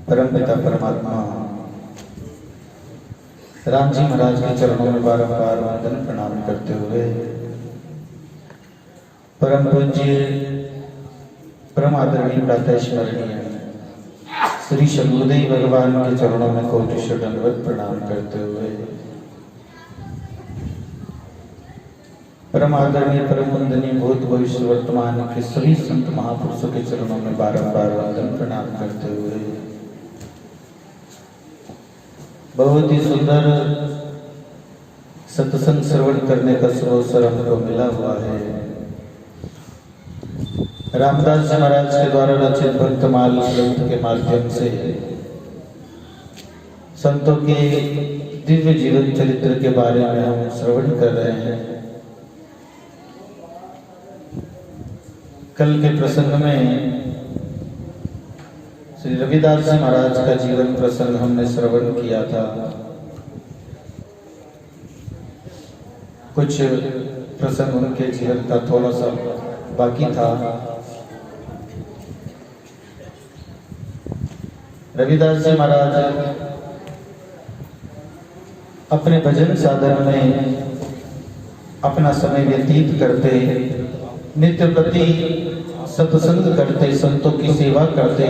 परमपिता परमात्मा राम जी महाराज के चरणों में बारंबार वंदन प्रणाम करते हुए परम पूज्य परम आदरणीय प्रातः स्मरणीय श्री शंभुदेव भगवान के चरणों में कोटि दंडवत प्रणाम करते हुए परम आदरणीय परम वंदनीय भूत भविष्य वर्तमान के सभी संत महापुरुषों के चरणों में बारंबार वंदन प्रणाम करते हुए बहुत ही सुंदर सत्संग श्रवण करने का शुभ अवसर हमको मिला हुआ है। रामदास जी महाराज के द्वारा रचित भक्तमाल ग्रंथ के माध्यम से संतों के दिव्य जीवन चरित्र के बारे में हम श्रवण कर रहे हैं। कल के प्रसंग में श्री रविदास जी महाराज का जीवन प्रसंग हमने श्रवण किया था। कुछ प्रसंग उनके जीवन का थोड़ा सा बाकी था। रविदास जी महाराज अपने भजन साधन में अपना समय व्यतीत करते, नित्य प्रति सत्संग करते, संतों की सेवा करते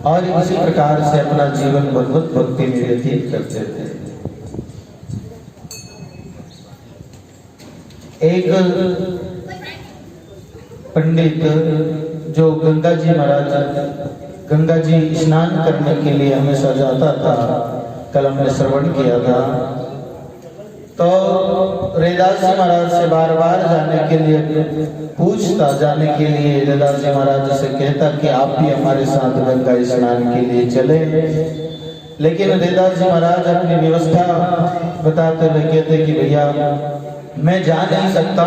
और इसी प्रकार से अपना जीवन भगवत भक्ति में व्यतीत करते थे। एक पंडित जो गंगा जी स्नान करने के लिए हमेशा जाता था, कल हमने श्रवण किया था, तो रविदास जी महाराज से बार बार जाने के लिए पूछता, जाने के लिए रविदास जी महाराज से कहता कि आप भी हमारे साथ गंगा स्नान के लिए चले। लेकिन रविदास जी महाराज अपनी व्यवस्था बताते हुए कहते कि भैया मैं जा नहीं सकता,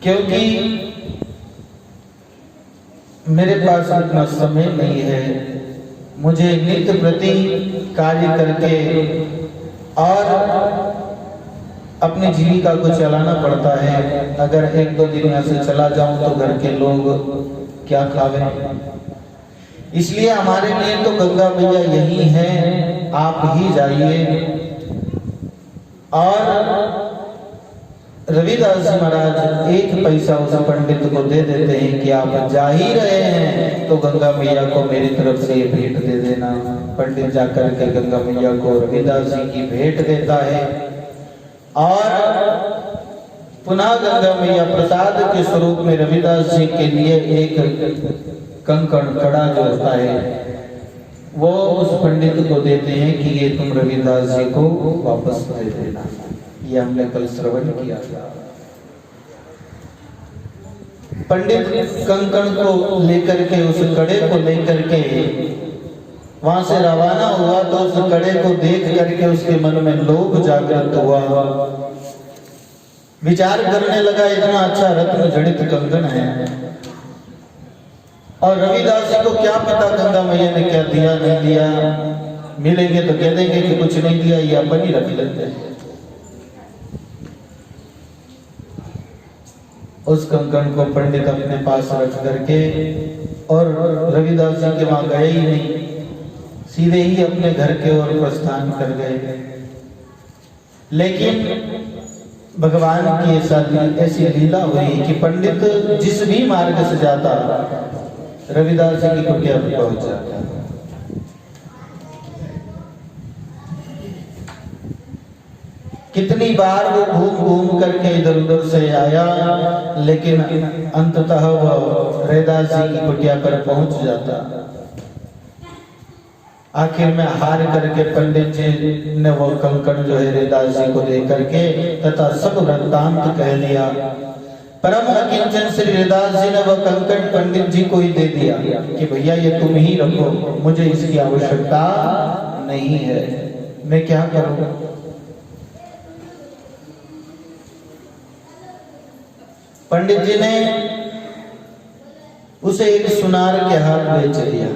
क्योंकि मेरे पास इतना समय नहीं है। मुझे नित्य प्रति कार्य करके और अपनी जीविका को चलाना पड़ता है। अगर एक दो दिन यहाँ से चला जाऊं तो घर के लोग क्या खावे, इसलिए हमारे लिए तो गंगा मैया यही है, आप ही जाइए। और रविदास जी महाराज एक पैसा उस पंडित को दे देते हैं कि आप जा ही रहे हैं तो गंगा मैया को मेरी तरफ से ये भेंट दे देना। पंडित जाकर के गंगा मैया को रविदास जी की भेंट देता है और पुनः गंगा मैया प्रसाद के स्वरूप में रविदास जी के लिए एक कंकड़ कड़ा जो होता है वो उस पंडित को देते हैं कि ये तुम रविदास जी को वापस दे देना। ये हमने कल श्रवण किया था। पंडित कंकड़ को लेकर के, उस कड़े को लेकर के वहां से रवाना हुआ तो उस कड़े को देख करके उसके मन में लोभ जागृत हुआ। विचार करने लगा इतना अच्छा रत्न जड़ित कंकड़ है और रविदास जी को क्या पता गंगा मैया ने क्या दिया नहीं दिया, मिलेंगे तो कह देंगे कि कुछ नहीं दिया, ये अपन ही रख लेते हैं। उस कंकड़ को पंडित अपने पास रख करके और रविदास जी के वहां गए ही नहीं, सीधे ही अपने घर के ओर प्रस्थान कर गए। लेकिन भगवान की ऐसी लीला हुई कि पंडित जिस भी मार्ग से जाता रविदास जी की कुटिया पर पहुंच जाता। कितनी बार वो घूम घूम करके इधर उधर से आया, लेकिन अंततः वो रविदास जी की कुटिया पर पहुंच जाता। आखिर में हार करके पंडित जी ने वो कंकड़ जो है रविदास जी को दे करके तथा सब वृत्तांत कह दिया। परम अकिंचन श्री रविदास जी ने वो कंकड़ पंडित जी को ही दे दिया कि भैया ये तुम ही रखो, मुझे इसकी आवश्यकता नहीं है, मैं क्या करूं। पंडित जी ने उसे एक सुनार के हाथ बेच दिया।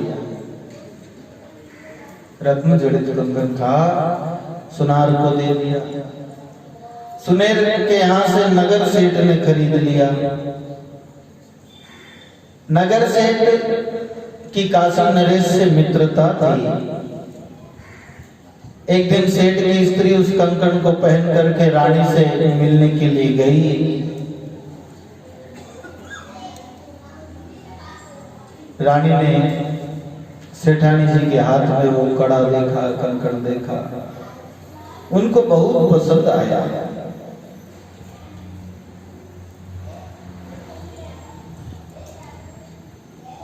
रत्न जड़ित कंकड़ था, सुनार को दे दिया। सुनेर के यहाँ से नगर सेठ ने खरीद लिया। नगर सेठ कि काशी नरेश से मित्रता थी। एक दिन सेठ की स्त्री उस कंकण को पहन करके रानी से मिलने के लिए गई। रानी ने सेठानी जी के हाथ में वो कड़ा देखा, कंकण देखा, उनको बहुत पसंद आया।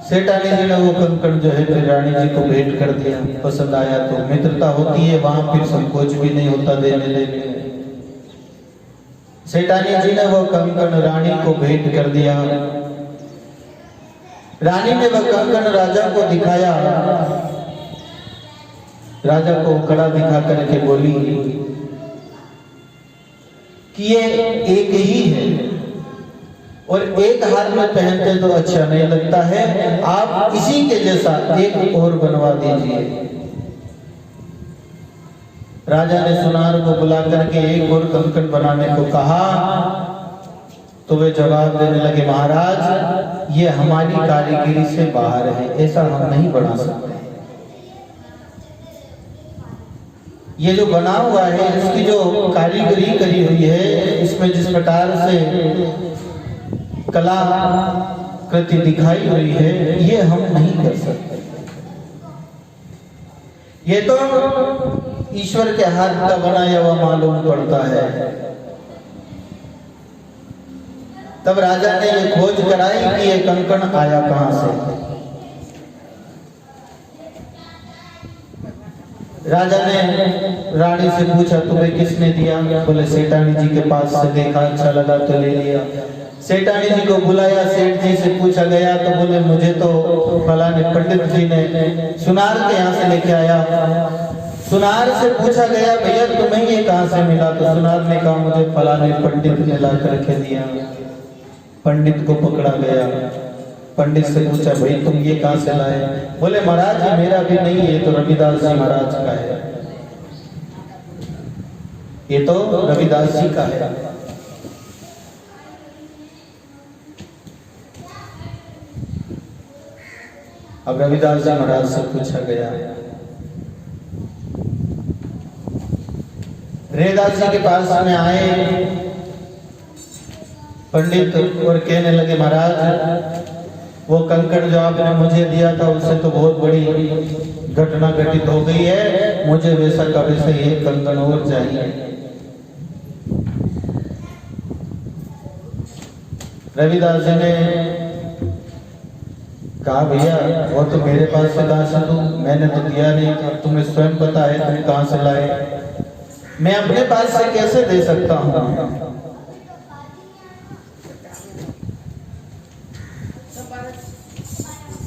सेठानी जी ने वो कंकण जो है फिर रानी जी को भेंट कर दिया। पसंद आया तो मित्रता होती है, वहां फिर संकोच भी नहीं होता देने लेने में। सेठानी जी ने वो कंकण रानी को भेंट कर दिया। रानी ने वह कंकण राजा को दिखाया। राजा को कड़ा दिखा करके बोली कि ये एक ही है और एक हाथ में पहनते तो अच्छा नहीं लगता है, आप इसी के जैसा एक और बनवा दीजिए। राजा ने सुनार को बुला करके एक और कंकण बनाने को कहा तो वे जवाब देने लगे, महाराज ये हमारी कारीगरी से बाहर है, ऐसा हम नहीं बना सकते। ये जो बना हुआ है इसकी जो कारीगरी करी हुई है, इसमें जिस प्रकार से कला कृति दिखाई हुई है, ये हम नहीं कर सकते। ये तो ईश्वर के हाथ का बनाया हुआ मालूम पड़ता है। तब राजा ने ये खोज कराई कि ये कंकण आया कहां से। राजा ने रानी से पूछा तुम्हें किसने दिया? बोले सेठानी जी के पास से देखा, अच्छा लगा तो ले लिया। सेठानी जी को बुलाया, सेठ जी से पूछा गया तो बोले मुझे तो फलाने पंडित जी ने सुनार के यहाँ से लेके आया। सुनार से पूछा गया भैया तुम्हें ये कहां से मिला? तो सुनार ने कहा मुझे फलाने पंडित ने ला करके दिया। पंडित को पकड़ा गया। पंडित से पूछा भाई तुम ये कहां से लाए? बोले महाराज ये मेरा भी नहीं है, ये तो रविदास जी महाराज का है, ये तो रविदास जी का है। अब रविदास जी महाराज से पूछा गया। रविदास जी के पास में आए पंडित और कहने लगे महाराज वो कंकण जो आपने मुझे दिया था उससे तो बहुत बड़ी घटना घटित हो गई है, मुझे वैसा का वैसा ये कंकण और चाहिए। रविदास जी ने कहा भैया वो तो मेरे पास से कहां से दूं, मैंने तो दिया नहीं था, तुम्हें स्वयं पता है तुम कहां से लाए, मैं अपने पास से कैसे दे सकता हूं?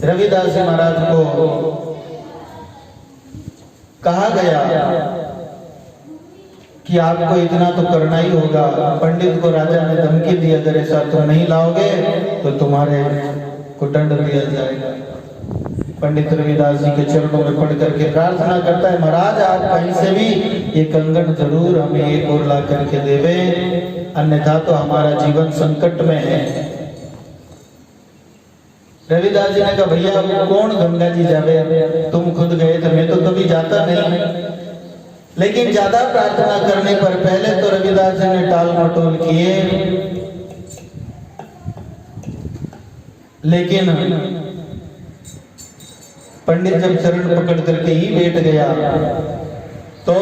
रविदास जी महाराज को कहा गया कि आपको इतना तो करना ही होगा। पंडित को राजा ने धमकी दी अगर ऐसा तुम नहीं लाओगे तो तुम्हारे को दंड दिया जाएगा। पंडित रविदास जी के चरणों में पड़ करके प्रार्थना करता है महाराज आप कहीं से भी ये कंगन जरूर हमें एक और ला करके देवे, अन्यथा तो हमारा जीवन संकट में है। रविदास जी ने कहा भैया कौन गंगा जी जावे, तुम खुद गए थे, मैं तो कभी जाता नहीं। लेकिन ज्यादा प्रार्थना करने पर पहले तो रविदास जी ने टाल मटोल किए, लेकिन पंडित जब चरण पकड़ करके ही बैठ गया तो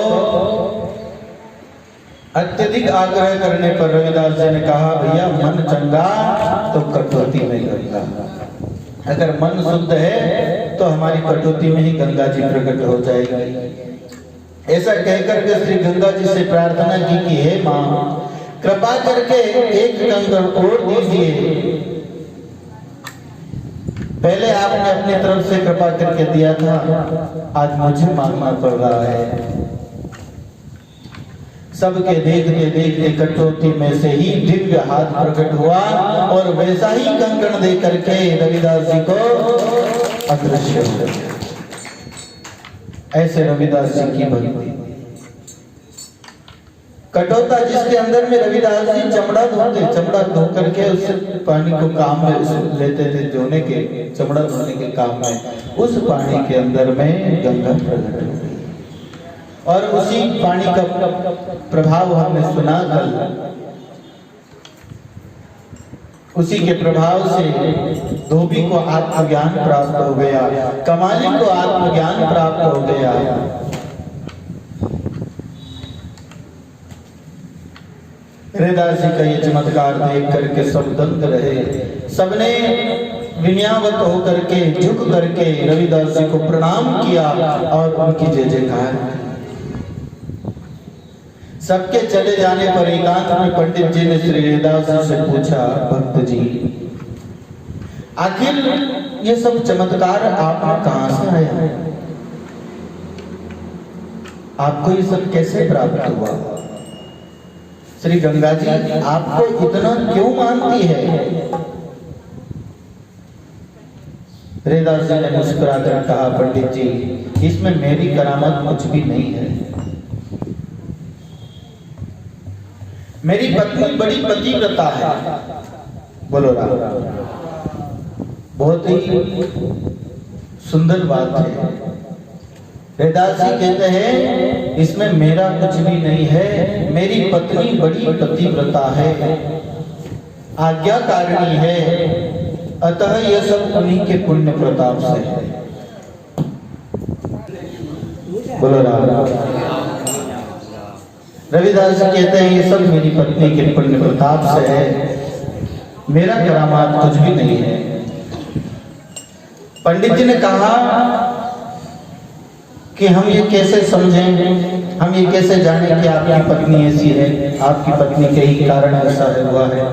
अत्यधिक आग्रह करने पर रविदास जी ने कहा भैया मन चंगा तो कटौती में गंगा, अगर मन शुद्ध है तो हमारी कटौती में ही गंगा जी प्रकट हो जाएगी। ऐसा कहकर के श्री गंगा जी से प्रार्थना की कि हे मां कृपा करके एक कंकण और दीजिए। पहले आपने अपनी तरफ से कृपा करके दिया था, आज मुझे मांगना पड़ रहा है। सबके देखते देखते कटौती में से ही दिव्य हाथ प्रकट हुआ और वैसा ही कंकण दे करके रविदास जी को अदृश्य हो गया। ऐसे रविदास जी की भक्ति। कटोता जिसके अंदर में रविदास जी चमड़ा धोते, चमड़ा धो करके उस पानी को काम में लेते थे, धोने के, चमड़ा धोने के काम में। उस पानी के अंदर में गंगा प्रकट हो गई और उसी पानी का प्रभाव हमने सुना कल। उसी के प्रभाव से धोबी को आत्मज्ञान प्राप्त हो गया, कमाली को आत्मज्ञान प्राप्त हो गया। रविदास जी का ये चमत्कार देख करके सब दंग रहे। सबने विनयावत होकर के झुक करके रविदास जी को प्रणाम किया और उनकी जय जयकार। सबके चले जाने पर एकांत में पंडित जी ने श्री रविदास जी से पूछा, भक्त जी आखिर ये सब चमत्कार आप कहां से आया? आपको ये सब कैसे प्राप्त हुआ? श्री गंगा जी आपको इतना क्यों मानती है? रविदास जी ने मुस्कुराकर कहा, पंडित जी इसमें मेरी करामत कुछ भी नहीं है। मेरी पत्नी बड़ी पतिव्रता है। बोलो राम। बहुत ही सुंदर बात है। रविदास जी कहते हैं इसमें मेरा कुछ भी नहीं है, मेरी पत्नी बड़ी पतिव्रता है, आज्ञाकारिणी है, अतः यह सब उन्हीं के पुण्य प्रताप से है। बोलो राम। रविदास जी कहते हैं ये सब मेरी पत्नी के पुण्य प्रताप से है, मेरा करामात कुछ भी नहीं है। पंडित जी ने कहा कि हम ये कैसे समझें, हम ये कैसे जाने कि आपकी पत्नी ऐसी है, आपकी पत्नी के ही कारण ऐसा हुआ है,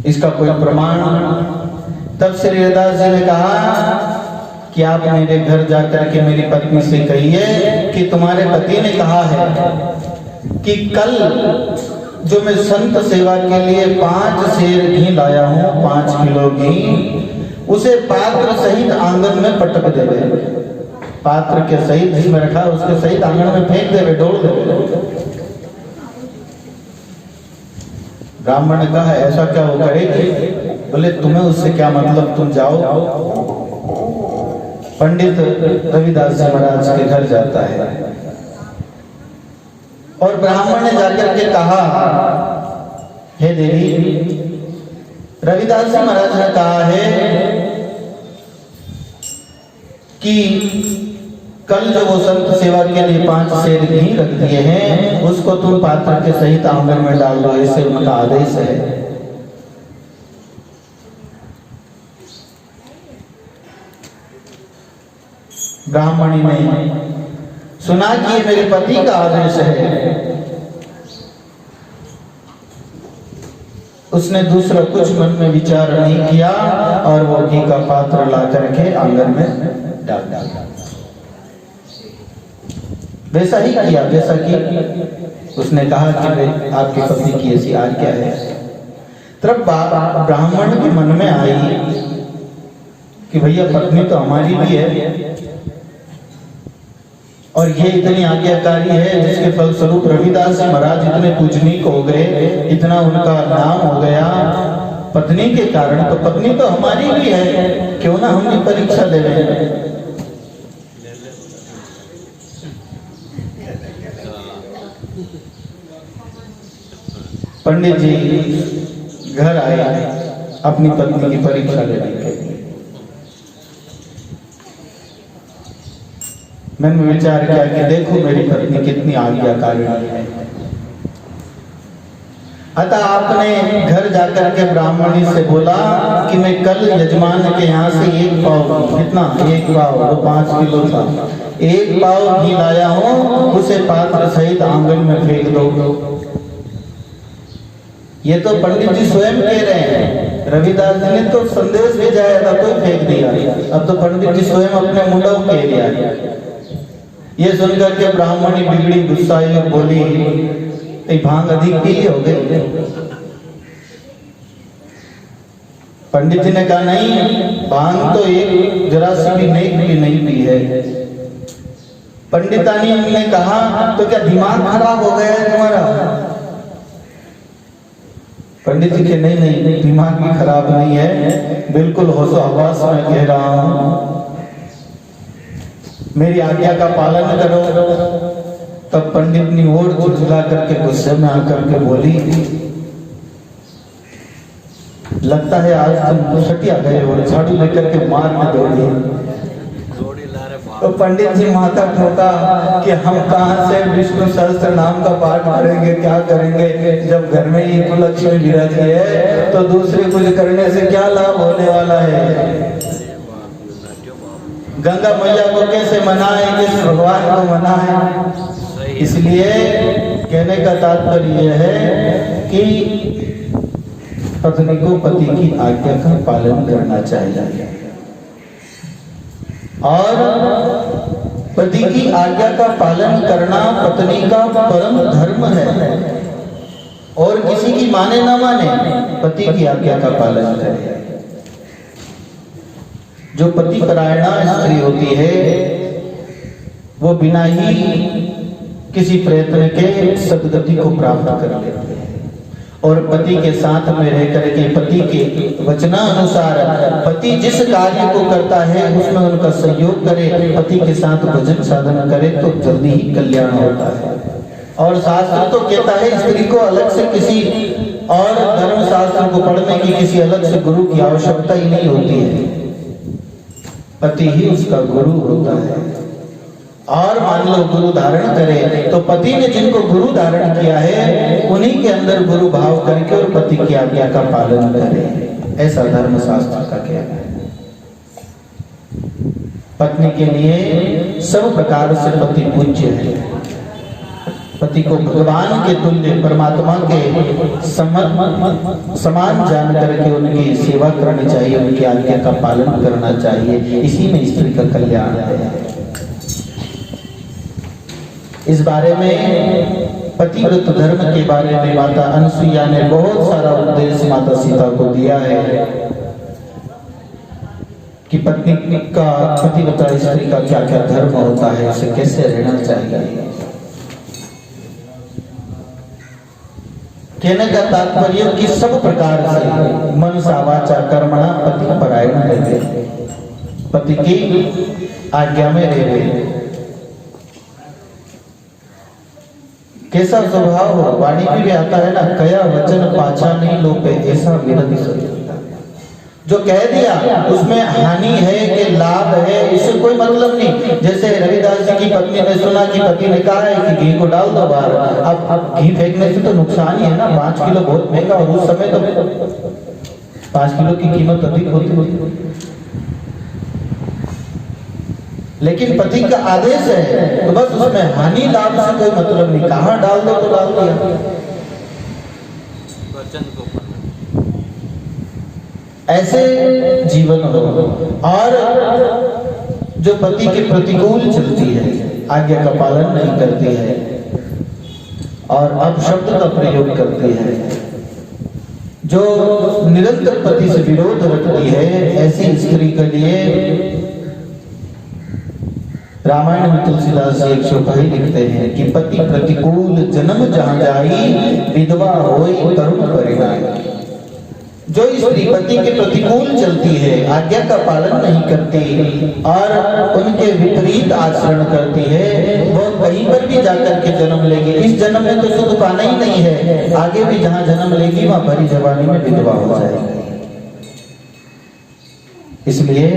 इसका कोई प्रमाण? तब श्री रविदास जी ने कहा कि आप मेरे घर जाकर के मेरी पत्नी से कहिए कि तुम्हारे पति ने कहा है कि कल जो मैं संत सेवा के लिए 5 सेर घी लाया हूं, 5 किलो घी, उसे पात्र सहित आंगन में पटक देवे। पात्र के सहित जिसमें रखा उसके सहित आंगन में फेंक देवे, डोल देवे। ब्राह्मण ने कहा ऐसा क्या वो करेगी? बोले तुम्हें उससे क्या मतलब, तुम जाओ। पंडित रविदास जी महाराज के घर जाता है और ब्राह्मण ने जाकर के कहा, हे देवी, रविदास जी महाराज ने कहा है कि कल जो वो संत सेवा के लिए 5 सेर घी रख दिए हैं उसको तुम पात्र के सहित आंगन में डाल दो, ऐसे उनका आदेश है। ब्राह्मणी ने सुना कि ये मेरे पति का आदेश है, उसने दूसरा कुछ मन में विचार नहीं किया और वो घी का पात्र ला करके आंगन में डाल दिया। वैसा ही किया जैसा कि उसने कहा कि आपकी पत्नी की ऐसी आज्ञा है। तब ब्राह्मण के मन में आई कि भैया पत्नी तो हमारी भी है और ये इतनी आज्ञाकारी है जिसके फलस्वरूप रविदास जी महाराज इतने पूजनीक हो गए, इतना उनका नाम हो गया पत्नी के कारण, तो पत्नी तो हमारी भी है, क्यों ना हम भी परीक्षा दे रहे हैं। पंडित जी घर आए अपनी पत्नी की परीक्षा लेने के लिए। मैंने विचार किया कि देखो मेरी पत्नी कितनी आज्ञाकारी है। अतः आपने घर जाकर के ब्राह्मणी से बोला कि मैं कल यजमान के यहाँ से 1 पाव, कितना 1 पाव, वो 5 किलो था, 1 पाव घी लाया हूँ, उसे पात्र सहित आंगन में फेंक दो। ये तो पंडित जी स्वयं कह रहे हैं, रविदास जी ने तो संदेश भेजाया था, कोई फेंक दिया। अब तो पंडित जी स्वयं अपने मुंडों कह दिया। ये सुनकर के ब्राह्मणी बिगड़ी, गुस्साई और बोली, भांग अधिक पी हो गए। पंडित जी ने कहा नहीं, भांग तो एक जरा सी भी नहीं पी है, पंडितानी ने कहा तो क्या दिमाग खराब हो गया है तुम्हारा? पंडित जी के नहीं, दिमाग भी खराब नहीं है, बिल्कुल होशो हवास में कह रहा हूं, मेरी आज्ञा का पालन करो। तब पंडित ने और झुझला करके गुस्से में आकर के बोली, लगता है आज तुम सटिया गए और झाड़ू लेकर के मारने दौड़े। तो पंडित जी माथा ठोका कि हम कहां से विष्णु सहस्त्र नाम का पाठ करेंगे, क्या करेंगे, जब घर में ही कुलक्ष्मी विराजी है तो दूसरे कुछ करने से क्या लाभ होने वाला है। गंगा मैया को कैसे मनाए, किस भगवान को मनाए। इसलिए कहने का तात्पर्य यह है कि पत्नी को पति की आज्ञा का पालन करना चाहिए और पति की आज्ञा का पालन करना पत्नी का परम धर्म है। और किसी की माने ना माने, पति की आज्ञा का पालन करे। जो पति परायणा स्त्री होती है वो बिना ही किसी प्रयत्न के सद्गति को प्राप्त कर लेती है और पति के साथ में रह करके पति के वचनानुसार पति जिस कार्य को करता है उसमें उनका सहयोग करे, पति के साथ भजन साधन करे तो जल्दी ही कल्याण होता है। और शास्त्र तो कहता है स्त्री को अलग से किसी और धर्म शास्त्र को पढ़ने की किसी अलग से गुरु की आवश्यकता ही नहीं होती है, पति ही उसका गुरु होता है। और मान लो गुरु धारण करे तो पति ने जिनको गुरु धारण किया है उन्हीं के अंदर गुरु भाव करके और पति की आज्ञा का पालन करे, ऐसा धर्म शास्त्र का कहना है। पत्नी के लिए सब प्रकार से पति पूज्य है। पति को भगवान के तुल्य परमात्मा के समान जान करके उनकी सेवा करनी चाहिए, उनकी आज्ञा का पालन करना चाहिए। इसी में स्त्री का कल्याण है। इस बारे में पतिव्रत धर्म के बारे में माता अनसुईया ने बहुत सारा उपदेश माता सीता को दिया है कि पत्नी का पतिव्रता स्त्री का क्या क्या धर्म होता है, उसे कैसे रहना चाहिए। कहने का तात्पर्य कि सब प्रकार से मनसा वाचा कर्मणा पति परायण रहे, पति की आज्ञा में रहे। कैसा स्वभाव हो, वाणी में भी आता है ना, कया वचन पाछा नहीं लोपे, ऐसा विरध सकता। जो कह दिया उसमें हानि है कि लाभ है, इससे कोई मतलब नहीं। जैसे रविदास जी की पत्नी ने सुना कि पति ने कहा है कि घी को डाल दो बाहर, अब घी फेंकने से तो नुकसान ही है ना, 5 किलो बहुत महंगा, और उस समय तो 5 किलो की कीमत अधिक होती। लेकिन पति का आदेश है तो बस उसमें हानि लाभ से कोई मतलब नहीं, कहां डाल दो तो डाल दिया। ऐसे जीवन हो। और जो पति के प्रतिकूल चलती है, आज्ञा का पालन नहीं करती है और अपशब्द का प्रयोग करती है, जो निरंतर पति से विरोध रखती है, ऐसी स्त्री के लिए रामायण में तुलसीदास जी एक चौपाई लिखते हैं कि पति प्रतिकूल जन्म जहां जाई, विधवा होई तरुण परिणाम। जो स्त्री पति के प्रतिकूल चलती है, आज्ञा का पालन नहीं करती और उनके विपरीत आचरण करती है, वो कहीं पर भी जाकर के जन्म लेगी। इस जन्म में तो सुख पाना ही नहीं है, आगे भी जहां जन्म लेगी वहां भरी जवानी में विधवा हो जाएगी। इसलिए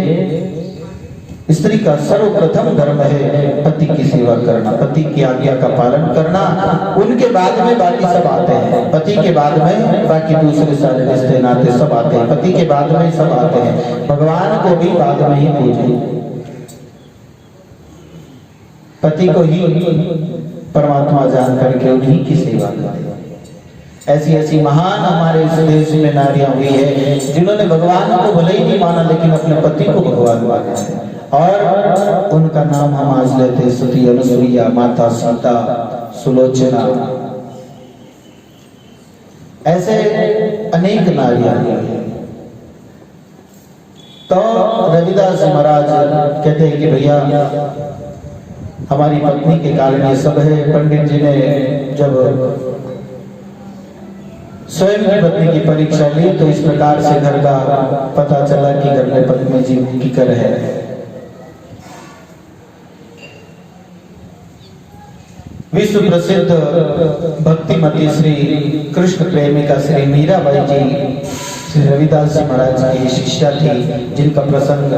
स्त्री का सर्वप्रथम धर्म है पति की सेवा करना, पति की आज्ञा का पालन करना। उनके बाद में बाकी सब आते हैं, पति के बाद में बाकी दूसरे सारे रिश्ते नाते सब आते हैं, पति के बाद में सब आते हैं। भगवान को भी बाद में ही पूजें, पति को ही परमात्मा जान करके उन्हीं की सेवा करें। ऐसी ऐसी महान हमारे इस देश में नारियां हुई है जिन्होंने भगवान को भले ही नहीं माना लेकिन अपने पति को भगवान माना है। और उनका नाम हम आज लेते, सती अनुसुईया, माता सीता, सुलोचना, ऐसे अनेक नारियां। तो रविदास महाराज कहते हैं कि भैया हमारी पत्नी के कारण ये सब है। पंडित जी ने जब स्वयं की पत्नी की परीक्षा ली तो इस प्रकार से घर का पता चला कि घर में पत्नी जी की कर है। विश्व प्रसिद्ध भक्तिमती श्री कृष्ण प्रेमिका श्री मीराबाई जी श्री रविदास जी महाराज की शिष्या थी, जिनका प्रसंग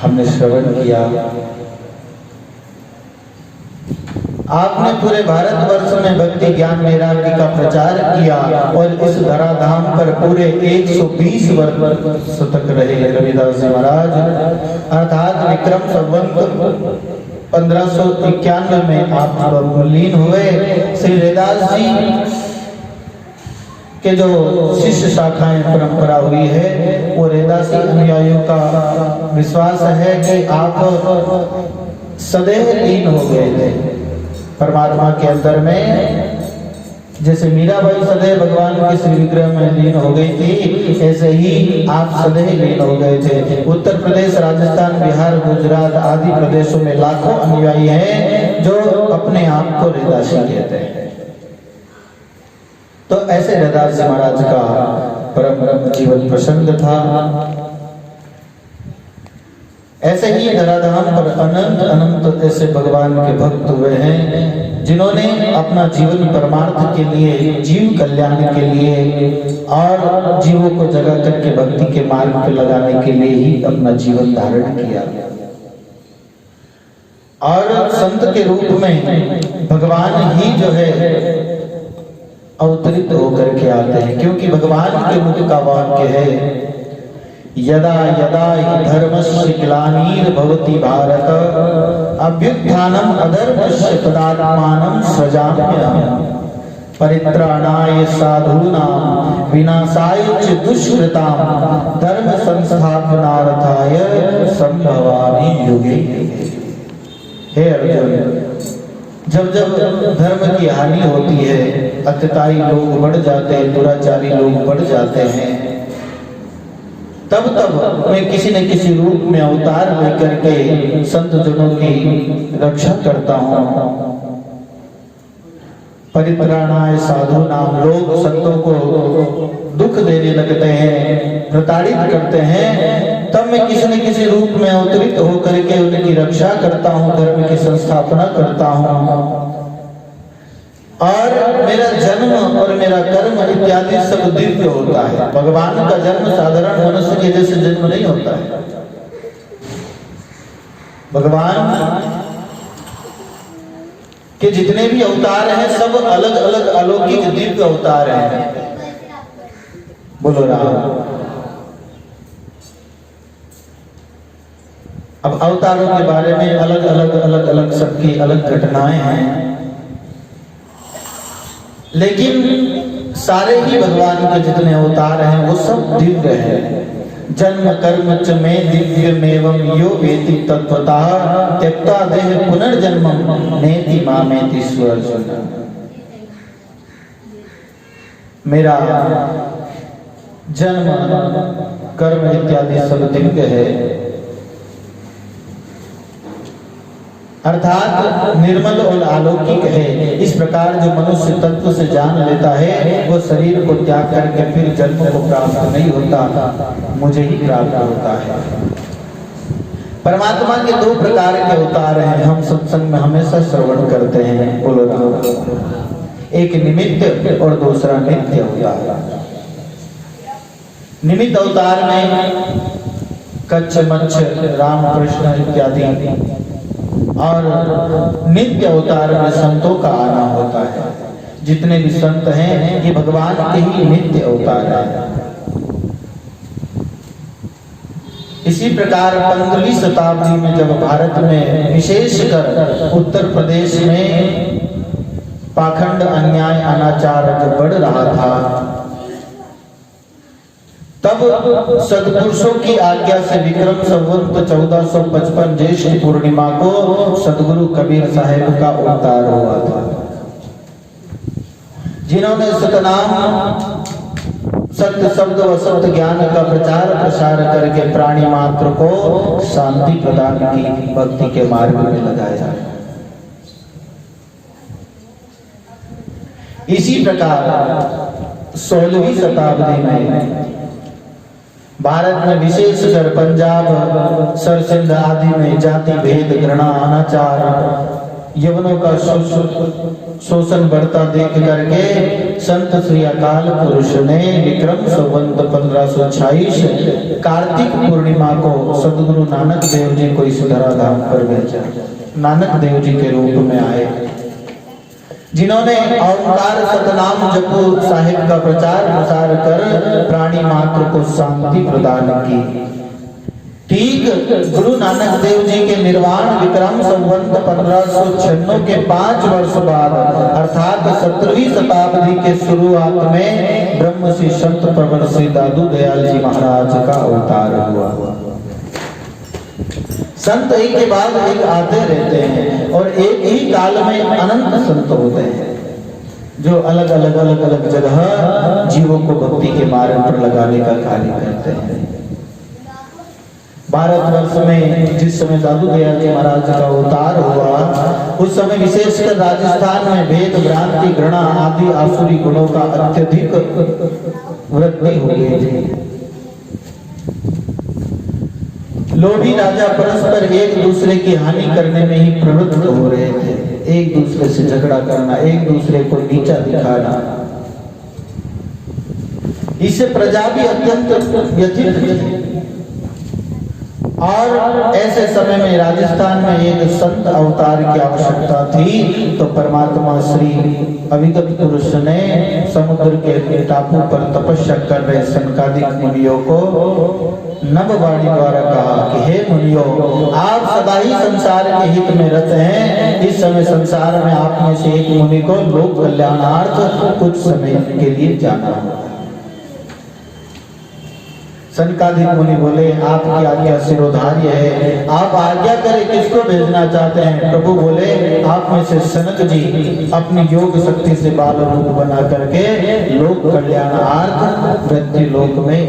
हमने श्रवण किया। आपने पूरे भारतवर्ष में भक्ति ज्ञान वैराग्य का प्रचार किया और इस धराधाम पर पूरे 120 वर्ष तक रहे रविदास जी महाराज। अर्थात विक्रम संवत 1591 में आप लीन हुए। श्री रविदास जी के जो शिष्य शाखाएं परंपरा हुई है वो रविदासी अनुयायियों का विश्वास है कि आप सदैव लीन हो गए थे परमात्मा के अंदर में। जैसे मीराबाई सदैव भगवान के श्री विग्रह में लीन हो गई थी, ऐसे ही आप सदैव लीन हो गए थे। उत्तर प्रदेश, राजस्थान, बिहार, गुजरात आदि प्रदेशों में लाखों अनुयायी हैं जो अपने आप को रविदासी कहते हैं। तो ऐसे रविदास जी महाराज का परम जीवन प्रसंग था। ऐसे ही धराधाम पर अनंत अनंत ऐसे भगवान के भक्त हुए हैं जिन्होंने अपना जीवन परमार्थ के लिए, जीव कल्याण के लिए और जीवों को जगा करके भक्ति के मार्ग पर लगाने के लिए ही अपना जीवन धारण किया। और संत के रूप में भगवान ही जो है अवतरित होकर के आते हैं, क्योंकि भगवान के मुख का वाक्य है यदा यदा हि धर्मस्य ग्लानिर्भवति भारत अभ्युत्थानम् अधर्मस्य तदात्मानं सृजाम्यहम् परित्राणाय साधूनां विनाशाय च दुष्कृतां धर्म संस्थापनार्थाय संभवामि युगे। हे अर्जुन, जब जब धर्म की हानि होती है, अत्यताई लोग बढ़ जाते हैं, दुराचारी लोग बढ़ जाते हैं, तब तब मैं किसी न किसी रूप में अवतार लेकर के संत जनों की रक्षा करता हूँ। परित्राणाय साधु नाम, लोग संतों को दुख देने लगते हैं, प्रताड़ित करते हैं, तब मैं किसी न किसी रूप में अवतरित होकर के उनकी रक्षा करता हूँ, धर्म की संस्थापना करता हूँ। और मेरा जन्म और मेरा कर्म इत्यादि सब दिव्य होता है। भगवान का जन्म साधारण मनुष्य के जैसे जन्म नहीं होता है। भगवान के जितने भी अवतार हैं सब अलग अलग अलौकिक दिव्य अवतार हैं। बोलो राम। अब अवतारों के बारे में अलग अलग सबकी अलग घटनाएं हैं, लेकिन सारे ही भगवान के जितने अवतार हैं वो सब दिव्य हैं। जन्म कर्म च में दिव्यमेवं यो वेति तत्वतः त्यक्त्वा देह पुनर्जन्मं नेति मामेति स्वर्जुन। मेरा जन्म कर्म इत्यादि सब दिव्य है, अर्थात निर्मल और अलौकिक है। इस प्रकार जो मनुष्य तत्व से जान लेता है वो शरीर को त्याग करके फिर जन्म को प्राप्त नहीं होता, मुझे ही प्राप्त होता है। परमात्मा के दो प्रकार के अवतार हैं, हम सत्संग में हमेशा श्रवण करते हैं। बोलो राम। एक निमित्त और दूसरा नित्य अवतार। निमित्त अवतार में कच्छ मच्छ राम कृष्ण इत्यादि, और नित्य अवतार में संतों का आना होता है। जितने भी संत हैं ये भगवान के ही नित्य अवतार हैं। इसी प्रकार 15वीं शताब्दी में जब भारत में विशेषकर उत्तर प्रदेश में पाखंड अन्याय अनाचार जब बढ़ रहा था, तब सदपुरुषों की आज्ञा से विक्रम संवत 1455 ज्येष्ठ पूर्णिमा को सदगुरु कबीर साहिब का अवतार हुआ था, जिन्होंने सतनाम सत्य शब्द व सत्य ज्ञान का प्रचार प्रसार करके प्राणी मात्र को शांति प्रदान की भक्ति के मार्ग में लगाया। इसी प्रकार 16वीं शताब्दी में भारत में विशेषकर पंजाब, सरसिंध आदि में जाति भेद, घृणा, अनाचार, यवनों का शोषण बढ़ता देख करके संत श्री अकाल पुरुष ने विक्रम संवत 1526 कार्तिक पूर्णिमा को सदगुरु नानक देव जी को इस धराधाम पर भेजा। नानक देव जी के रूप में आए, जिन्होंने ओंकार सतनाम जपो साहिब का प्रचार प्रसार कर प्राणी मात्र को शांति प्रदान की। ठीक गुरु नानक देव जी के निर्वाण विक्रम संवत 1596 के 5 वर्ष बाद अर्थात 17वीं शताब्दी के शुरुआत में ब्रह्म श्री संत प्रवर श्री दादू दयाल जी महाराज का अवतार हुआ। संत एक के बाद एक आते रहते हैं और एक ही काल में अनंत संत होते हैं, जो अलग अलग जगह जीवों को भक्ति के मार्ग पर लगाने का कार्य करते हैं। भारतवर्ष में जिस समय दादू दयाल जी महाराज का अवतार हुआ, उस समय विशेषकर राजस्थान में भेद, भ्रांति, घृणा आदि आसुरी गुणों का अत्यधिक वृद्धि हो गई थी। लोभी राजा परस्पर एक दूसरे की हानि करने में ही प्रवृत्त हो रहे थे, एक दूसरे से झगड़ा करना, एक दूसरे को नीचा दिखाना। इससे प्रजा भी अत्यंत व्यथित थी। और ऐसे समय में राजस्थान में एक संत अवतार की आवश्यकता थी, तो परमात्मा श्री अविगत पुरुष ने समुद्र के टापू पर तपस्या कर रहे सनकादिक मुनियों को नववाणी द्वारा कहा कि हे मुनियों, आप सदा ही संसार के हित में रत हैं। इस समय संसार में आप में से एक मुनि को लोक कल्याणार्थ कुछ समय के लिए जाना होगा। सनकादिक मुनि बोले, आपकी आज्ञा शिरोधार्य है, आप आज्ञा करें, किसको भेजना चाहते हैं? प्रभु बोले, आप में से सनक जी अपनी योग शक्ति से बाल रूप बना करके लोक कल्याणार्थ मृत्यु लोक में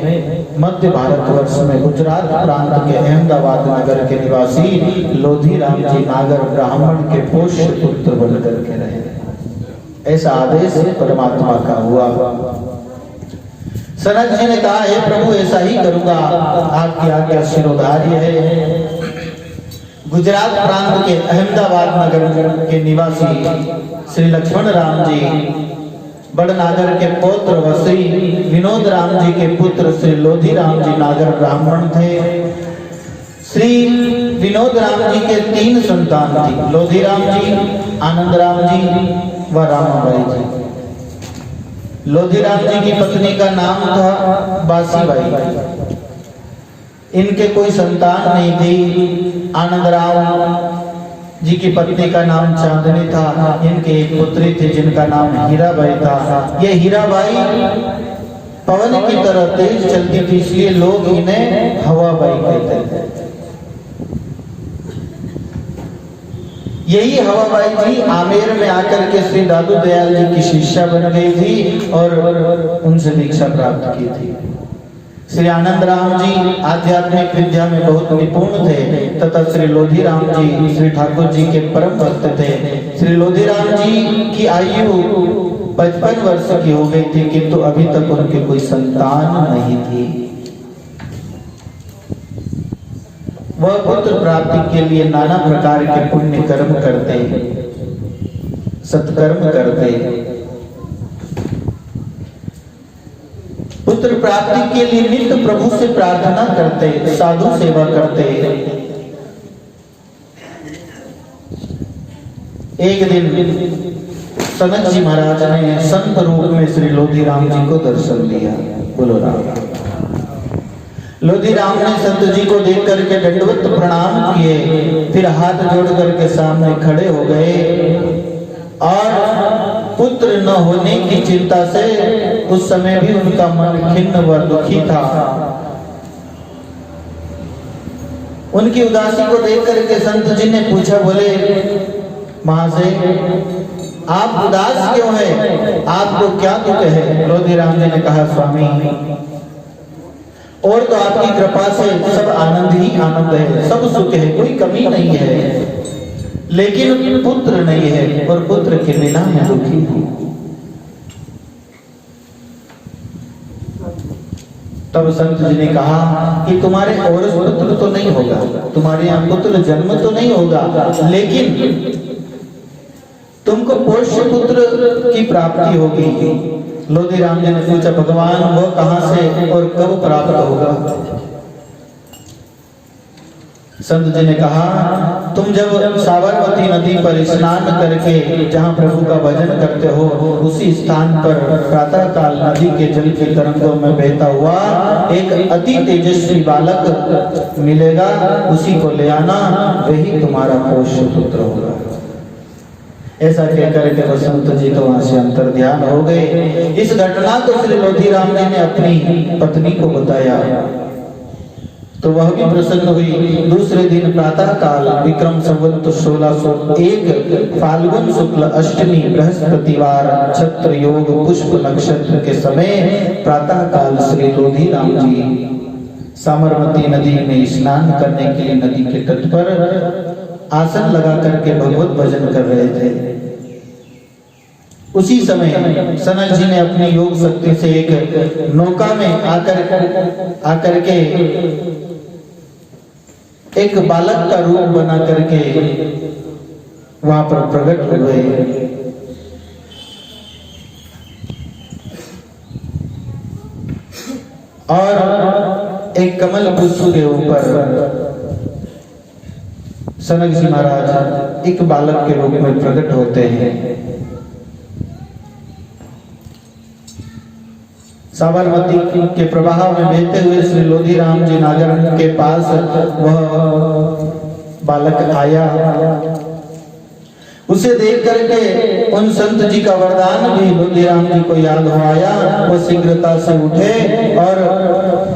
मध्य भारतवर्ष में गुजरात प्रांत के अहमदाबाद नगर के निवासी लोधी राम जी नागर ब्राह्मण के पोष्य पुत्र बन करके रहे। ऐसा आदेश परमात्मा का हुआ। सनक जी ने कहा, हे प्रभु, ऐसा ही करूंगा, आपकी आज्ञा शिरोधार्य है। गुजरात प्रांत के अहमदाबाद नगर के निवासी श्री लक्ष्मण राम जी बड़नागर के पौत्र व श्री विनोद राम जी के पुत्र श्री लोधी राम जी नागर ब्राह्मण थे। श्री विनोद राम जी के 3 संतान थी, लोधी राम जी, आनंद राम जी व रामाबाई जी। लोधी राम जी की पत्नी का नाम था बासीबाई। इनके कोई संतान नहीं थी। आनंद राम जी की पत्नी का नाम चांदनी था। इनके एक पुत्री थी जिनका नाम हीराबाई था। ये हीराबाई पवन की तरह तेज चलती थी, इसलिए लोग इन्हें हवाबाई कहते थे। यही हवाबाई जी आमेर में आकर के श्री दादू दयाल जी की शिष्या बन गई थी और उनसे दीक्षा प्राप्त की थी। श्री आनंद राम जी आध्यात्मिक विद्या में बहुत निपुण थे तथा श्री लोधी राम जी श्री ठाकुर जी के परम भक्त थे। श्री लोधी राम जी की आयु 55 वर्ष की हो गई थी, किंतु अभी तक उनके कोई संतान नहीं थी। वह पुत्र प्राप्ति के लिए नाना प्रकार के पुण्य कर्म करते, सत्कर्म करते, पुत्र प्राप्ति के लिए नित्य प्रभु से प्रार्थना करते, साधु सेवा करते। एक दिन सनक जी महाराज ने संत रूप में श्री लोधी राम जी को दर्शन दिया। बोलो राम। लोधी राम ने संत जी को देख करके दंडवत प्रणाम किए, फिर हाथ जोड़ करके सामने खड़े हो गए और पुत्र न होने की चिंता से उस समय भी उनका मन खिन्न व दुखी था। उनकी उदासी को देख करके संत जी ने पूछा, बोले महाशय, आप उदास क्यों है, आपको क्या दुख है? लोधी राम जी ने कहा, स्वामी और तो आपकी कृपा से सब आनंद ही आनंद है, सब सुख है, कोई कमी नहीं है, लेकिन पुत्र नहीं है और पुत्र के बिना मैं दुखी हूं। तब संत जी ने कहा कि तुम्हारे और पुत्र तो नहीं होगा, तुम्हारे यहाँ पुत्र जन्म तो नहीं होगा, लेकिन तुमको पोष्य पुत्र की प्राप्ति होगी। लोधी राम जी ने पूछा, भगवान वो कहां से और कब प्राप्त होगा? संत जी ने कहा, तुम जब साबरमती नदी पर स्नान करके जहां प्रभु का भजन करते हो, उसी स्थान पर प्रातः काल नदी के जल की तरंगों में बहता हुआ एक अति तेजस्वी बालक मिलेगा, उसी को ले आना, वही तुम्हारा पोष्य पुत्र होगा। ऐसा कहकर के वसंत जी तो वहां से अंतर ध्यान हो गए। इस घटना को श्री लोधी राम जी ने अपनी पत्नी को बताया तो वह भी प्रसन्न हुई। दूसरे दिन प्रातः काल विक्रम संवत 1601 फाल्गुन शुक्ल अष्टमी बृहस्पतिवार छत्र योग पुष्प नक्षत्र के समय प्रातः काल श्री लोधी राम जी साबरमती नदी में स्नान करने के लिए नदी के तट पर आसन लगा करके भगवत भजन कर रहे थे। उसी समय सनक जी ने अपनी योग शक्ति से एक नौका में आकर के एक बालक का रूप बना करके वहां पर प्रकट हुए और एक कमल पुष्प के ऊपर सनक जी महाराज एक बालक के रूप में प्रकट होते हैं। साबरमती के प्रवाह में बहते हुए श्री लोधी राम जी नागर के पास वह बालक आया। उसे देख करके उन संत जी का वरदान भी लोधी राम जी को याद हो आया। वो शीघ्रता से उठे और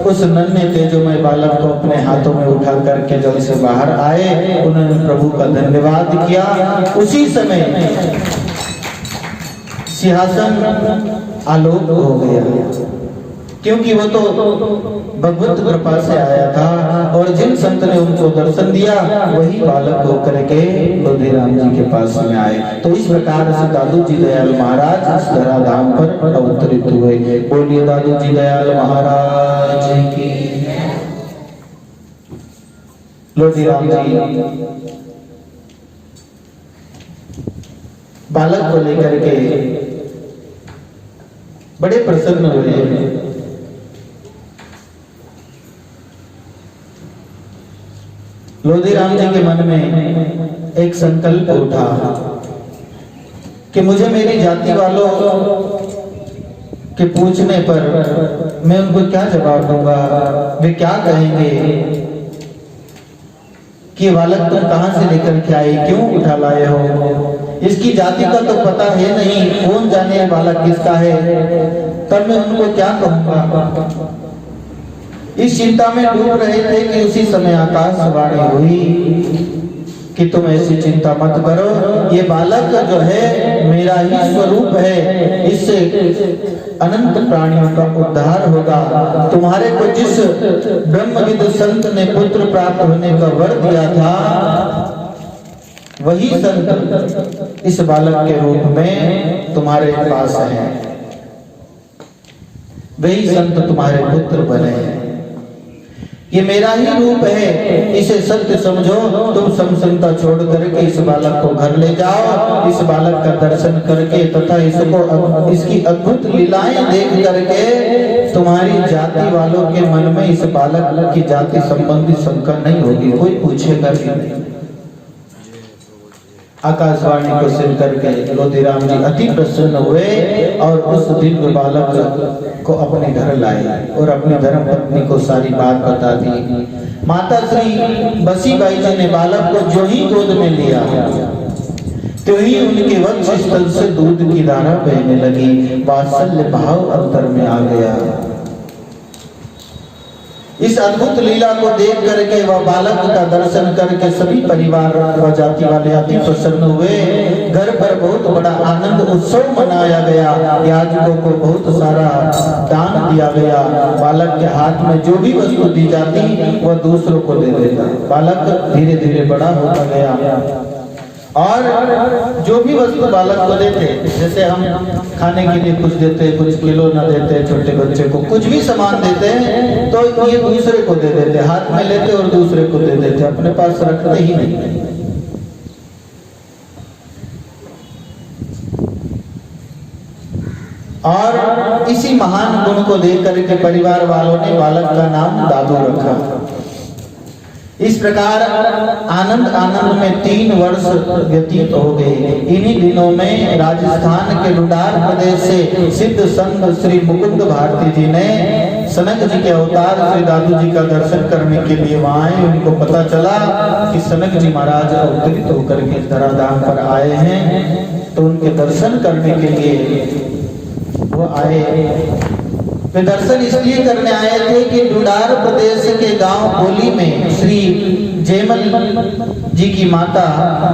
उस नन्हे तेजोमय बालक को अपने हाथों में उठा करके जल से बाहर आए। उन्होंने प्रभु का धन्यवाद किया। उसी समय सिंहासन आलोक हो गया, क्योंकि वो तो भगवत कृपा से आया था और जिन संत ने उनको दर्शन दिया वही बालक होकर के लोधी राम जी के पास में आए। तो इस प्रकार से दादू जी दयाल महाराज इस धराधाम पर अवतरित हुए। बोलिए दादू जी दयाल महाराज की। लोधी राम जी बालक को लेकर के बड़े प्रसन्न हुए। लोधी राम जी के मन में एक संकल्प उठा कि मुझे मेरी जाति वालों के पूछने पर मैं उनको क्या जवाब दूंगा, वे क्या कहेंगे कि बालक तुम कहां से लेकर के आए, क्यों उठा लाए हो, इसकी जाति का तो पता है नहीं, कौन जाने बालक किसका है, तब मैं उनको क्या कहूंगा। इस चिंता में डूब रहे थे कि उसी समय आकाशवाणी हुई कि तुम ऐसी चिंता मत करो, ये बालक जो है मेरा ही स्वरूप है, इससे अनंत प्राणियों का उद्धार होगा। तुम्हारे को जिस ब्रह्मविद संत ने पुत्र प्राप्त होने का वर दिया था, वही संत इस बालक के रूप में तुम्हारे पास है, वही संत तुम्हारे पुत्र बने हैं। ये मेरा ही रूप है, इसे सत्य समझो। तुम समसंता छोड़ करके इस बालक को घर ले जाओ, इस बालक का दर्शन करके तथा इसको इसकी अद्भुत लीलाएं देख करके तुम्हारी जाति वालों के मन में इस बालक की जाति संबंधी शंका नहीं होगी, कोई पूछेगा भी नहीं। आकाशवाणी को सुन करके लोधी राम जी अति प्रसन्न हुए और उस दिव्य बालक को अपने घर लाए और अपनी धर्म पत्नी को सारी बात बता दी। माता श्री बसीबाई जी ने बालक को जो ही गोद में लिया तो ही उनके वक्ष स्थल से दूध की धारा बहने लगी, वात्सल्य भाव अंतर में आ गया। इस अद्भुत लीला को देख करके वह बालक का दर्शन करके सभी परिवार व जाति वाले अति प्रसन्न हुए। घर पर बहुत बड़ा आनंद उत्सव मनाया गया। याजकों को बहुत सारा दान दिया गया। बालक के हाथ में जो भी वस्तु दी जाती वह दूसरों को दे देता। बालक धीरे धीरे बड़ा होता गया और जो भी वस्तु बालक को देते, जैसे हम खाने के लिए कुछ देते, कुछ खिलौना देते, छोटे बच्चे को कुछ भी सामान देते हैं तो ये दूसरे को दे देते, हाथ में लेते और दूसरे को दे देते, अपने पास रखते ही नहीं। और इसी महान गुण को देख करके परिवार वालों ने बालक का नाम दादू रखा। इस प्रकार आनंद आनंद में 3 वर्ष व्यतीत हो गए। इन्हीं दिनों में राजस्थान के लुडार प्रदेश से सिद्ध संत श्री मुकुंद भारती जी ने सनक जी के अवतार श्री दादू जी का दर्शन करने के लिए वहां आए। उनको पता चला कि सनक जी महाराज अवतरित होकर के धराधाम पर आए हैं, तो उनके दर्शन करने के लिए वो आए। वे दर्शन इसलिए करने आए थे कि डुडार प्रदेश के गांव बोली में श्री जेमल जी की माता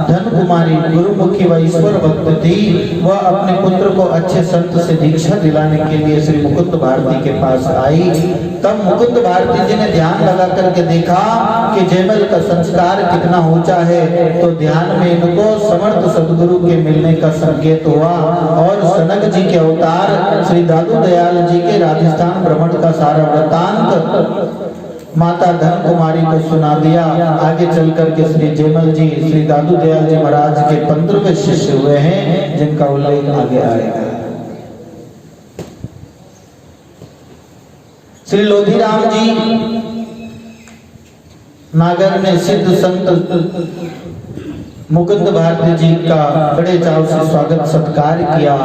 धन कुमारी गुरुमुखी व ईश्वर भक्त थी। वह अपने पुत्र को अच्छे संत से दीक्षा दिलाने के लिए श्री मुकुंद भारती के पास आई। तब मुकुंद भारती जी ने ध्यान लगा करके देखा कि जेमल का संस्कार कितना ऊंचा है, तो ध्यान में इनको समर्थ सदगुरु के मिलने का संकेत हुआ और सनक जी के अवतार श्री दादू दयाल जी के राजस्थान भ्रमण का सारा वृतांत माता धन कुमारी को सुना दिया। आगे चल करके श्री जेमल जी श्री दादू दयाल जी महाराज के 15वें शिष्य हुए हैं, जिनका उल्लेख आगे आएगा। श्री लोधीराम जी नागर ने सिद्ध संत मुकुंद भारती जी का बड़े चाव से स्वागत सत्कार किया।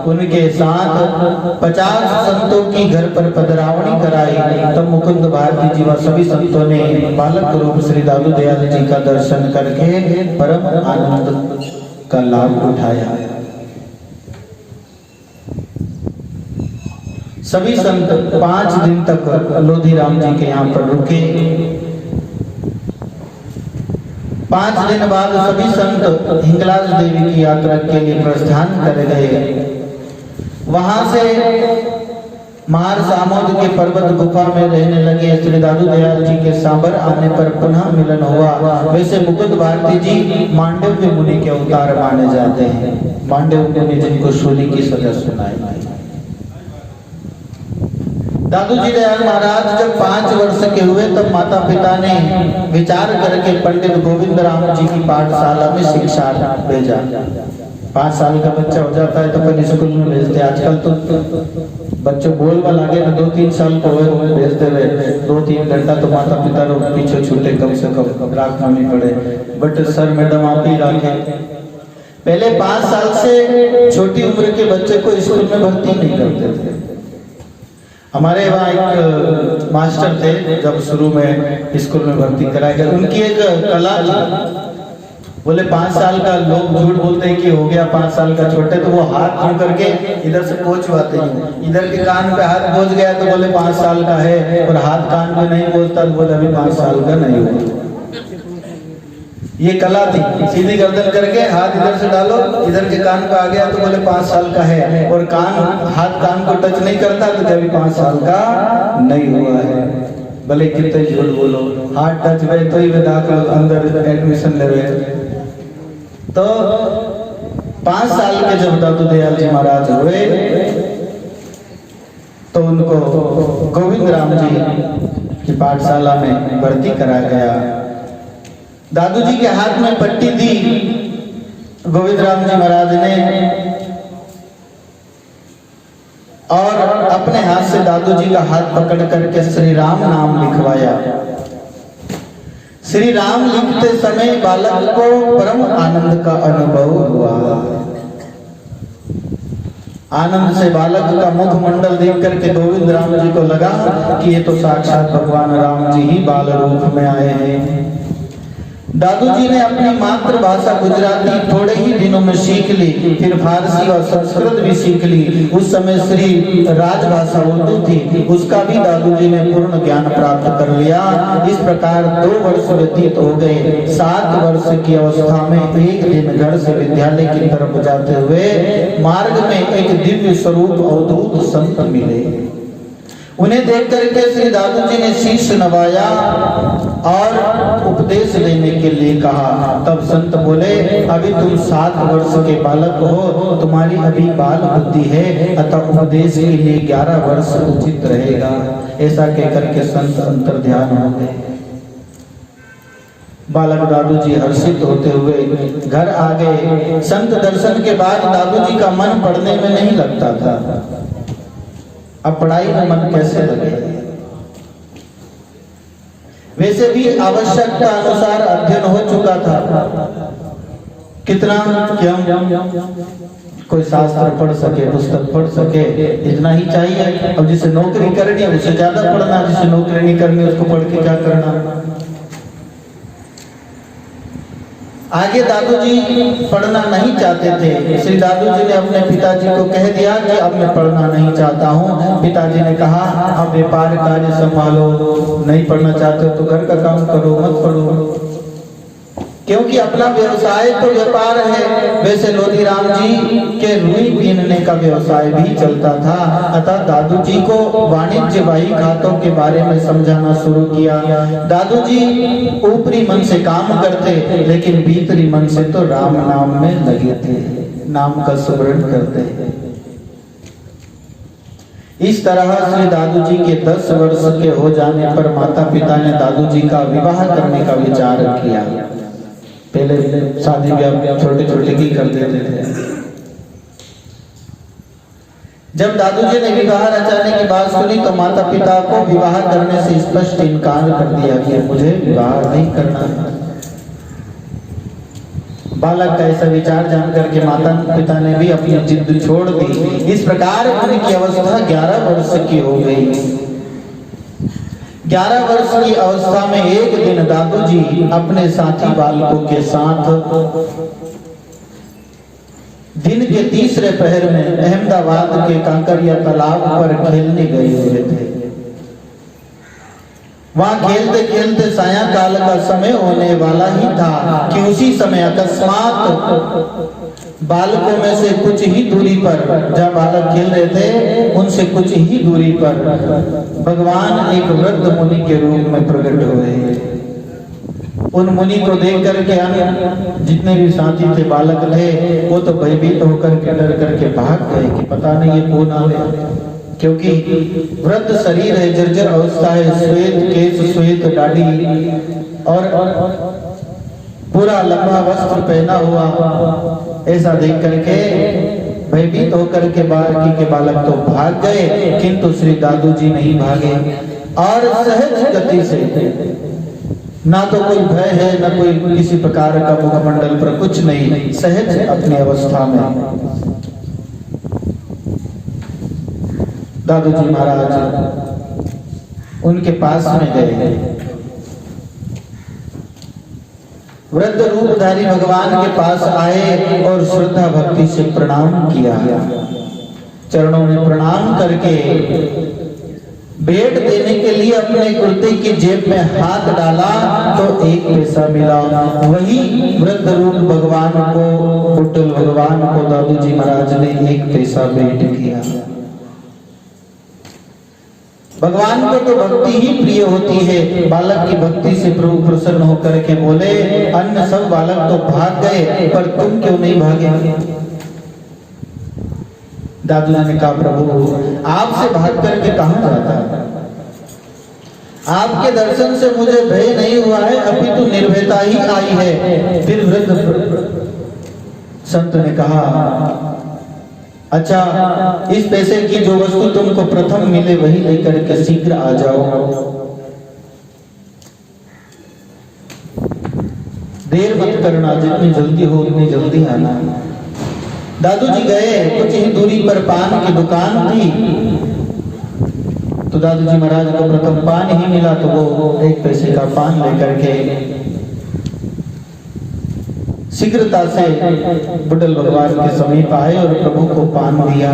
उनके साथ 50 संतों की घर पर पधरावणी कराई। तब मुकुंद भारती जी व सभी संतों ने बालक रूप श्री दादू दयाल जी का दर्शन करके परम आनंद का लाभ उठाया। सभी संत 5 दिन तक लोधीराम जी के यहाँ पर रुके। 5 दिन बाद सभी संत हिंगलाज देवी की यात्रा के लिए प्रस्थान कर गए। वहां से महार सामोद के पर्वत गुफा में रहने लगे। श्री दादू दयाल जी के सांबर आने पर पुनः मिलन हुआ। वैसे मुकुंद भारती जी मांडव्य मुनि के अवतार माने जाते हैं। मांडव्य मुनि जिनको शूली की सजा सुनाई। दादू जी दयाल महाराज जब 5 वर्ष के हुए तब माता पिता ने विचार करके पंडित गोविंद राम जी की पाठशाला में शिक्षा भेजा। 5 साल का बच्चा हो जाता है तो अपन स्कूल में भेजते। आजकल तो बच्चों बोल वाल आगे ना 2-3 साल को हुए भेजते रहे। 2-3 घंटा तो माता पिता लोग पीछे छूटे, कम से कम राखना नहीं पड़े। बट सर मैडम आप ही रखे। पहले 5 साल से छोटी उम्र के बच्चे को स्कूल में भर्ती नहीं करते थे। हमारे वहाँ एक मास्टर थे, जब शुरू में स्कूल में भर्ती कराया गया, उनकी एक कला थी। बोले 5 साल का लोग झूठ बोलते हैं कि हो गया 5 साल का छोटे, तो वो हाथ यूं करके इधर से पहुंचवाते हैं। इधर के कान पे हाथ पहुंच गया तो बोले 5 साल का है, और हाथ कान पे नहीं पहुंचता तो बोले अभी 5 साल का नहीं हुआ। ये कला थी। सीधी गर्दन करके हाथ इधर से डालो, इधर के कान पे आ गया तो बोले 5 साल का है, और हाथ कान को टच नहीं करता तो अभी 5 साल का नहीं हुआ है। भले कितने झूठ बोलो, हाथ टच हुए तो ही दाखिल अंदर एडमिशन ले रहे। तो 5 साल के जब दादू दयाल जी महाराज हुए तो उनको गोविंद राम जी की पाठशाला में भर्ती कराया गया। दादू जी के हाथ में पट्टी दी गोविंद राम जी महाराज ने, और अपने हाथ से दादू जी का हाथ पकड़ करके श्री राम नाम लिखवाया। श्री राम लिखते समय बालक को परम आनंद का अनुभव हुआ। आनंद से बालक का मुखमंडल देख करके गोविंद राम जी को लगा कि ये तो साक्षात भगवान राम जी ही बाल रूप में आए हैं। दादू जी ने अपनी मातृभाषा गुजराती थोड़े ही दिनों में सीख ली, फिर फारसी और संस्कृत भी सीख ली। उस समय श्री राजभाषा उर्दू थी, उसका भी दादू जी ने पूर्ण ज्ञान प्राप्त कर लिया। इस प्रकार 2 वर्ष व्यतीत हो गए। 7 वर्ष की अवस्था में एक दिन घर से विद्यालय की तरफ जाते हुए मार्ग में एक दिव्य स्वरूप अवधूत संत मिले। उन्हें देख करके श्री दादू जी ने शीश नवाया और उपदेश देने के लिए कहा। तब संत बोले, अभी तुम 7 वर्ष के बालक हो, तुम्हारी अभी बाल बुद्धि है, अतः उपदेश के लिए 11 वर्ष उचित रहेगा। ऐसा कहकर के संत अंतर ध्यान हो गए। बालक दादू जी हर्षित होते हुए घर आ गए। संत दर्शन के बाद दादू जी का मन पढ़ने में नहीं लगता था। अब पढ़ाई में मन कैसे लगे? वैसे भी आवश्यकता अनुसार अध्ययन हो चुका था। कितना कि हम कोई शास्त्र पढ़ सके, पुस्तक पढ़ सके, इतना ही चाहिए। अब जिसे नौकरी करनी है उसे ज्यादा पढ़ना, जिसे नौकरी नहीं करनी उसको पढ़ के क्या करना। आगे दादू जी पढ़ना नहीं चाहते थे। श्री दादू जी ने अपने पिताजी को कह दिया कि अब मैं पढ़ना नहीं चाहता हूँ। पिताजी ने कहा, अब व्यापार कार्य संभालो, नहीं पढ़ना चाहते हो तो घर का काम करो, मत पढ़ो। क्योंकि अपना व्यवसाय तो व्यापार है। वैसे लोधीराम जी के रुई बीनने का व्यवसाय भी चलता था। अतः दादू जी को वाणिज्यवाही खातों के बारे में समझाना शुरू किया। दादू जी ऊपरी मन से काम करते, लेकिन भीतरी मन से तो राम नाम में लगे थे, नाम का स्मरण करते। इस तरह श्री दादू जी के 10 वर्ष के हो जाने पर माता पिता ने दादू जी का विवाह करने का विचार किया। पहले शादी ब्याह छोटे-छोटे की कर देते थे। जब दादू जी ने विवाह रचाने की बात सुनी तो माता पिता को विवाह करने से स्पष्ट इनकार कर दिया कि मुझे विवाह नहीं करना है। बालक का ऐसा विचार जानकर के माता पिता ने भी अपनी जिद छोड़ दी। इस प्रकार उनकी अवस्था 11 वर्ष की हो गई। 11 वर्ष की अवस्था में एक दिन दादू जी अपने साथी बालकों के साथ दिन के तीसरे पहर में अहमदाबाद के कांकरिया तालाब पर खेलने गए हुए थे। वहां खेलते खेलते सायंकाल का समय होने वाला ही था कि उसी समय अकस्मात बालकों में से कुछ ही दूरी पर, जब बालक खेल रहे थे उनसे कुछ ही दूरी पर भगवान एक वृद्ध मुनि के रूप में प्रकट हुए। उन मुनि को देख करके अन्य जितने भी साथी थे, बालक थे, वो तो भयभीत होकर के डर करके भाग गए कि पता नहीं ये कौन आ गया। क्योंकि वृद्ध शरीर है, जर्जर अवस्था है, श्वेत केश, श्वेत दाढ़ी और पूरा लंबा वस्त्र पहना हुआ। ऐसा देख करके भयभीत होकर के बालकी के बालक तो भाग गए, किंतु श्री दादू जी नहीं भागे और सहज गति से, ना तो कोई भय है, ना कोई किसी प्रकार का मुखमंडल पर कुछ नहीं, सहज अपनी अवस्था में दादू जी महाराज उनके पास में गए। वृद्ध रूपधारी भगवान के पास आए और श्रद्धा भक्ति से प्रणाम किया। चरणों में प्रणाम करके भेंट देने के लिए अपने कुर्ते की जेब में हाथ डाला तो 1 पैसा मिला। वही वृद्ध रूप भगवान को, बुड्ढल भगवान को दादू जी महाराज ने 1 पैसा भेंट किया। भगवान को तो भक्ति ही प्रिय होती है। बालक की भक्ति से प्रभु प्रसन्न होकर के बोले, अन्य सब बालक तो भाग गए, पर तुम क्यों नहीं भागे? दादू ने कहा, प्रभु आपसे भाग करके कहां जाता है? आपके दर्शन से मुझे भय नहीं हुआ है, अभी तो निर्भयता ही आई है। फिर वृद्ध संत ने कहा, अच्छा, इस पैसे की जो वस्तु तुमको प्रथम मिले वही लेकर के शीघ्र आ जाओ, देर मत करना, जितनी जल्दी हो उतनी जल्दी आना। दादू जी गए, कुछ ही दूरी पर पान की दुकान थी, तो दादू जी महाराज को प्रथम पान ही मिला, तो वो 1 पैसे का पान लेकर के शीघ्रता से बुड्ढल भगवान के समीप आए और प्रभु को पान दिया।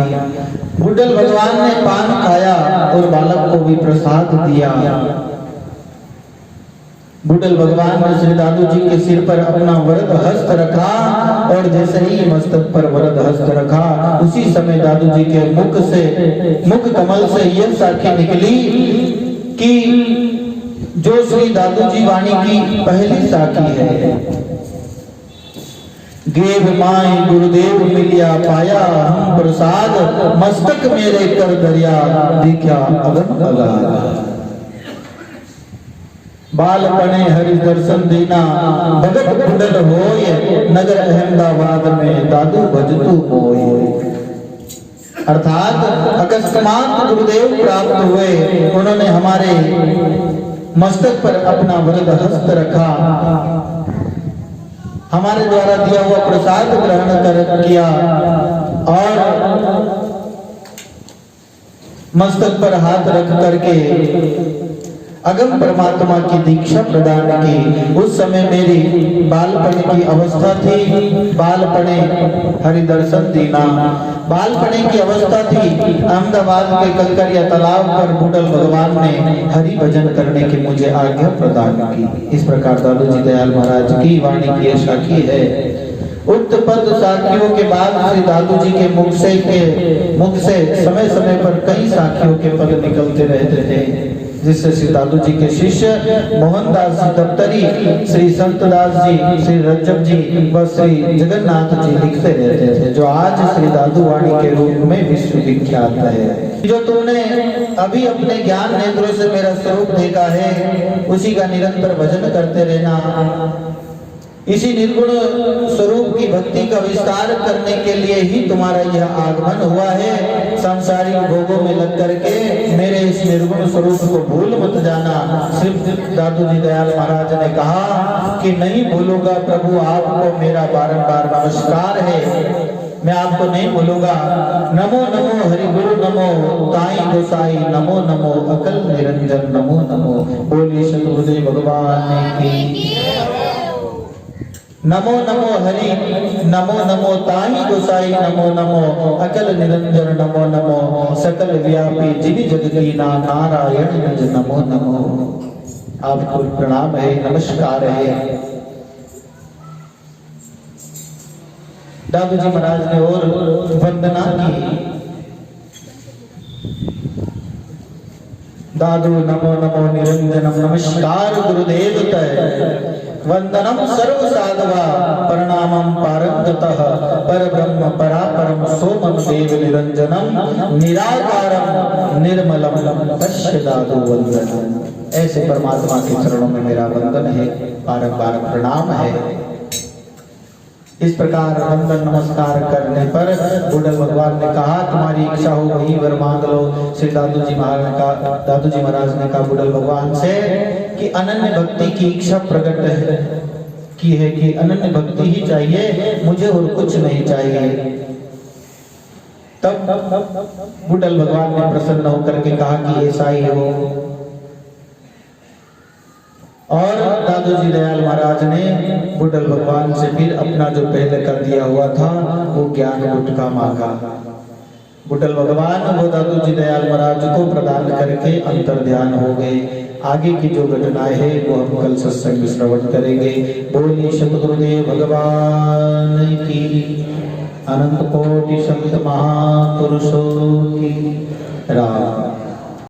बुड्ढल भगवान ने पान खाया और बालक को भी प्रसाद दिया। बुड्ढल भगवान ने श्री दादू जी के सिर पर अपना वरद हस्त रखा और जैसे ही मस्तक पर वरद हस्त रखा उसी समय दादू जी के मुख कमल से यह साखी निकली कि जो श्री दादू जी वाणी की पहली साखी है, गेव माई गुरुदेव मिलिया पाया हम प्रसाद मस्तक मेरे कर दरिया दिख्या अगम अगाध। बालपने हरि दर्शन देना भगत बुडल होय नगर अहमदाबाद में दादू भजतु होय। अर्थात अकस्मात गुरुदेव प्राप्त हुए, उन्होंने हमारे मस्तक पर अपना वरद हस्त रखा, हमारे द्वारा दिया हुआ प्रसाद ग्रहण किया और मस्तक पर हाथ रख करके अगम परमात्मा की दीक्षा प्रदान की। उस समय मेरी बालपने की अवस्था थी, बालपने हरि दर्शन देना बालपने की अवस्था थी। अहमदाबाद के कंकरिया तालाब पर बुड्ढल भगवान ने हरि भजन करने की मुझे आज्ञा प्रदान की। इस प्रकार दादू जी दयाल महाराज की वाणी की साखी है। उक्त पद साखियों के बाद श्री दादू जी के मुख से समय समय पर कई साखियों के पद निकलते रहते थे, जिससे श्री दादू जी के शिष्य मोहनदास जी दफ्तरी, श्री संतदास जी, श्री रज्जब जी व श्री जगन्नाथ जी लिखते रहते थे, जो आज श्री दादू वाणी के रूप में विश्व विख्यात है। जो तुमने अभी अपने ज्ञान नेत्रों से मेरा स्वरूप देखा है, उसी का निरंतर भजन करते रहना। इसी निर्गुण स्वरूप की भक्ति का विस्तार करने के लिए ही तुम्हारा यह आगमन हुआ है। सांसारिक भोगों में लग करके मेरे इस निर्गुण स्वरूप को भूल मत जाना। सिर्फ दादू जी दयाल महाराज ने कहा कि नहीं भूलूंगा प्रभु, आपको मेरा बारंबार नमस्कार है, मैं आपको नहीं भूलूंगा। नमो नमो हरि गुरु नमो ताई गोसाई नमो नमो अकल निरंजन नमो नमो। बोलिए सतगुरुदेव भगवान की। नमो नमो हरि नमो नमो ताई गोसाई नमो नमो अकल निरंजन नमो नमो सकल व्यापी जिवि जगदीना नारायण निज नमो नमो। आपको प्रणाम है, नमस्कार है। दादू जी महाराज ने और वंदना की। दादू नमो नमो निरंजनम नमस्कार गुरुदेव तय वंदनम सर्व साधवा प्रणामम पारंगतः परब्रह्म परापरम सोमम देव निरंजनम निराकारम निर्मलम पश्य दादू वंदनम। ऐसे परमात्मा के चरणों में मेरा वंदन है, बारंबार प्रणाम है। इस प्रकार वंदन नमस्कार करने पर बुड्ढल भगवान ने कहा तुम्हारी इच्छा हो वही वर मांग लो। श्री दादू जी महाराज ने कहा बुड्ढल भगवान से कि अनन्य भक्ति की इच्छा प्रकट है कि अनन्य भक्ति ही चाहिए, मुझे और कुछ नहीं चाहिए। तब बुड्ढल भगवान ने प्रसन्न होकर के कहा कि ऐसा ही हो। और दादू जी दयाल महाराज ने बुड्ढल भगवान से फिर अपना जो पहले कर दिया हुआ था वो ज्ञान गुटका मांगा। बुड्ढल भगवान वो दादू जी दयाल महाराज को प्रदान करके अंतर ध्यान हो गए। आगे की जो घटनाएं है वो हम कल सत्संग में श्रवण करेंगे। बोलिए सतगुरुदेव भगवान की, अनंत कोटि संत महापुरुषों की। राम।